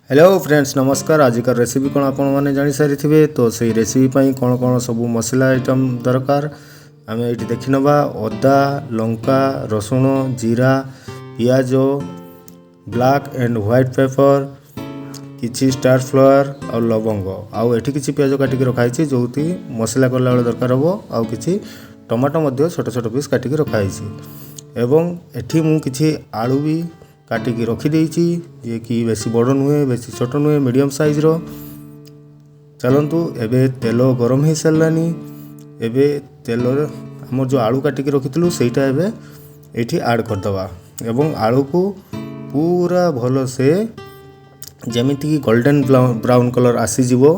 Hello friends नमस्कार। आजिकार recipe कौन आपण मैंने जानी सारी थे तो से रेसिपी कौन कौन सब मसला आइटम दरकार आम ये देखी नवा। अदा लंका रसुण जीरा पियाज ब्लैक एंड व्हाइट पेपर किछि स्टार फ्लावर और लवंग आउ एठी किछि पियाज काटिक रखाई जो मसला कला बेले दरकार हम आउ किछि टमाटो मध्य छोट छोट पीस काटिक रखाई एवं एठी मु किछि आलू भी काटिक रखीदे जे कि बेसी बड़ नुहे बेसी छोट नुहे मीडियम साइज रो। चलतु एबे तेल गरम हो सारानी। एबे तेल आम जो आलू काटिक रखी सेटा एबे एठी ऐड करदवा एवं आलू को पूरा भल से जमीती कि गोल्डन ब्राउन कलर आसीजिवो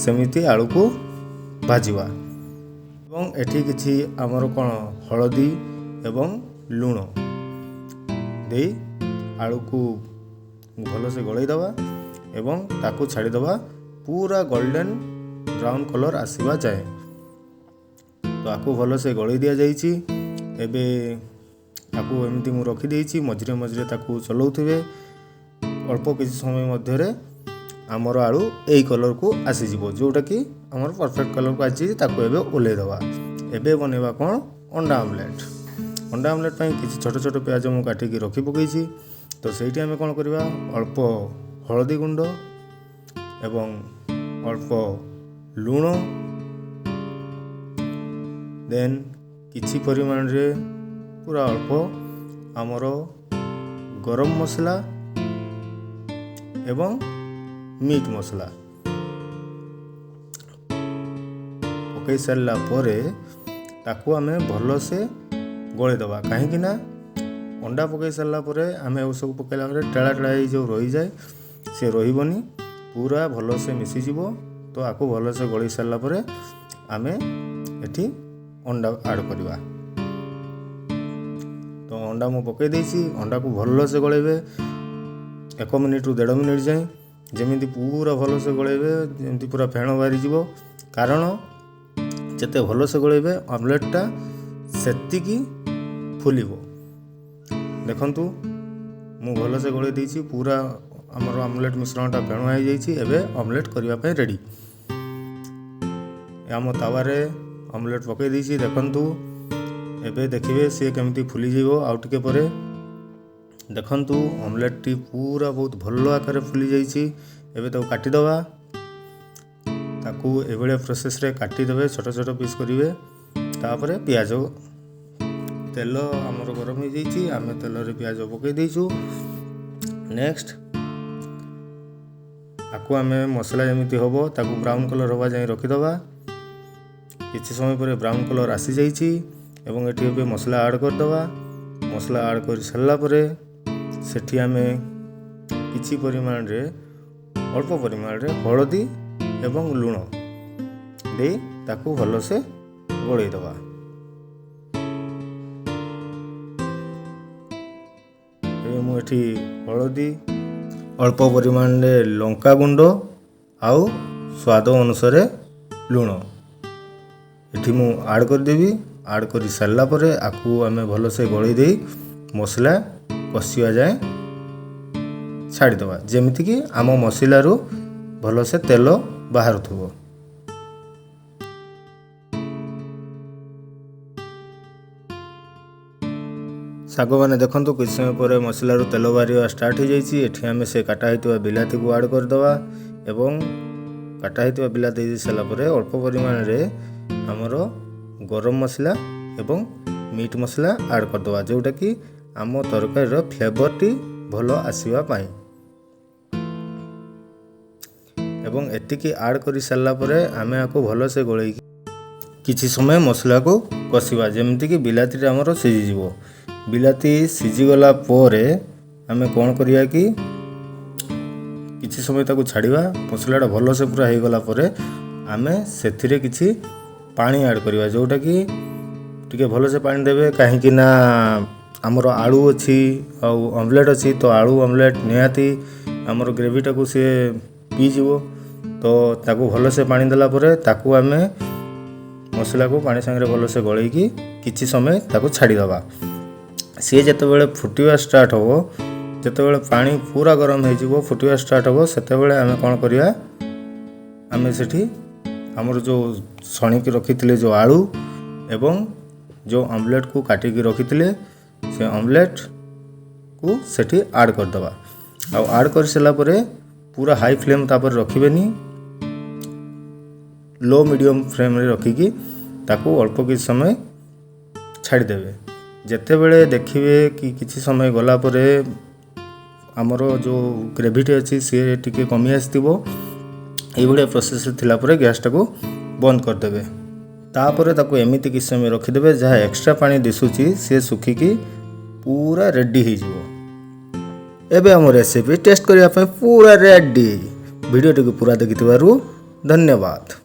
सेमिति आलू को भाजवा एवं एठी किछि आमर कोन हळदी एवं लूण दे आलू को भल से गलई दवा एवं ताकू छाड़ी दवा पूरा गोल्डन ब्राउन कलर आसीबा जाए। तो आकू भल से गलई दिया जाइछि। एबे आकू एमती मु रखी देइछि मझिरे मझिरे ताकू चलाउथिबे अल्प किछि समय मध्यरे आमर आलू एई कलर को आसीजिवो जोटा कि आमर परफेक्ट कलर को आछि ताकू एबे ओले दवा। एबे बनेबा कोन अंडा आमलेट। अंडा आमलेट पई किछि छोट छोट प्याज मु काटिकी रखी पकईछि। तो ସେଇଠି ଆମେ କ'ଣ କରିବା ଅଳ୍ପ ହଳଦୀ ଗୁଣ୍ଡ ଏବଂ ଅଳ୍ପ ଲୁଣ ଦେନ୍ କିଛି ପରିମାଣରେ ପୁରା ଅଳ୍ପ ଆମର ଗରମ ମସଲା ଏବଂ ମିଟ୍ ମସଲା ପକାଇ ସାରିଲା ପରେ ତାକୁ ଆମେ ଭଲସେ ଗୋଳେଇ ଦେବା। କାହିଁକି ନା अंडा पकई सारा आम सब पकड़ा टेड़ा टेड़ा जो रही जाए सी रही पूरा भल से मिसीज। तो आपको भल से गल सारापर आम एटी अंडा ऐड करवा। तो अंडा मु पकई देसी अंडा को भल से गलेबे 1 मिनिट रु 1.5 मिनिट जाए जमी पूरा भल से गलेबे जमी पूरा फेण बाहरी जीव। कारण जिते भल से गलेबे ऑमलेटा सेतिकी फुलिबो। देखंतु मु भल से गले देछि पूरा आमर ऑमलेट मिश्रणटा फेण हो जाइछि। एबे ऑमलेट करबा पे रेडी। आम तावारे ऑमलेट पकई देछि देखंतु। एबे देखिबे से केमिति फुली जीवो आउ टिके परे। देखंतु ऑमलेट टी पूरा बहुत भल आकार फुली जाइछि। एबे ताको काटी दवा। ताकू एबेले प्रोसेस रे काटी देबे छोट छोट पीस करिवे। तापरे पियाज तेल आमर गरम हो जाइछि आम तेल रे पियाज पकई देइछु। नेक्स्ट आकु आम मसला जमीती होबो ताकू ब्राउन कलर होबा जाय रखी दवा। किछि समय पर ब्राउन कलर आसी जाइछि एवं एठी एबे मसला ऐड कर दवा। मसला ऐड कर सारला परे सेठी आम किछि परिमाण रे अल्प परिमाण रे हळदी एवं लूण दे ताकू भल से गोळेई दवा। मुझे हलदी अल्प परिमाण लंका गुंड आउ स्वाद अनुसार लुण एठी मु ऐड करदेवी। ऐड कर सारा पर आपको आम भल से गलई दे मसला कषिया जाए छाड़ीदवा जमीती कि आम मसलारू भल से तेल बाहर थो। शाग मैंने देखो कुछ समय पर मसलारू तेल बाहर स्टार्ट हो जाइए। एठी आम से काटा होता बिलाती को ऐड करदवा एवं काटा होता बिलाती दे सारापर अल्प परिमाण रे आमर गरम मसला एवं मीट मसला ऐड करदवा जोटा कि आम तरकारी फ्लेवर टी भल आसवा पाई। एवं एतिकी ऐड कर सारापर आम आपको भल से गलई किछि समय मसला को कषिबा जमीती कि बिलाती आमर सिझीजिवो। बिलाती सिझीगला परे आमे कौन करिया कि किछि समय ताको छाड़िबा। मसलाटा भल से पूरा हो गला परे आमे सेथिरे किछि पानी ऐड करिबा जोटा कि टिके भल से पानी देबे। काहेकि ना आमर आलू अछि आ ऑमलेट अछि तो आलू ऑमलेट निहाती आमर ग्रेवीटा को से पी जीवो। तो ताको भल से पानी देला परे ताको आमे मसला को पानी संगे भल से गलई कि किछि समय ताको छाड़ी दबा। सी जिते बड़े फुटवा स्टार्ट हो ଯେତେବେଳେ ପାଣି ପୁରା ଗରମ ହେଇଯିବ ଫୁଟିବା ଷ୍ଟାର୍ଟ ହେବ ସେତେବେଳେ ଆମେ କ'ଣ କରିବା ଆମେ ସେଠି ଆମର ଯେଉଁ ଛଣିକି ରଖିଥିଲେ ଯେଉଁ ଆଳୁ ଏବଂ ଯେଉଁ ଅମଲେଟ୍କୁ କାଟିକି ରଖିଥିଲେ ସେ ଅମଲେଟ୍କୁ ସେଠି ଆଡ଼୍ କରିଦେବା। ଆଉ ଆଡ଼୍ କରିସାରିଲା ପରେ ପୁରା ହାଇ ଫ୍ଲେମ୍ ତାପରେ ରଖିବେନି, लो मीडियम फ्लेम रे रखिकी ताकू अल्प किसी समय छाड़देवे। जेतेबेले देखिए कि किसी समय गला परे आमर जो ग्रेविटी अच्छी सी टी कमी आसो ये प्रोसेस थिला परे गैस टाको बंद करदेवे। तापरे ताकू एमिति किसी समय रखिदेवे जहाँ एक्स्ट्रा पानी दिशुची सी सुखिकी पूरा रेडी हो जिवो। एबे आम रेसिपी टेस्ट करने पूरा रेडी। वीडियो टी पूरा देखिथिबारु धन्यवाद।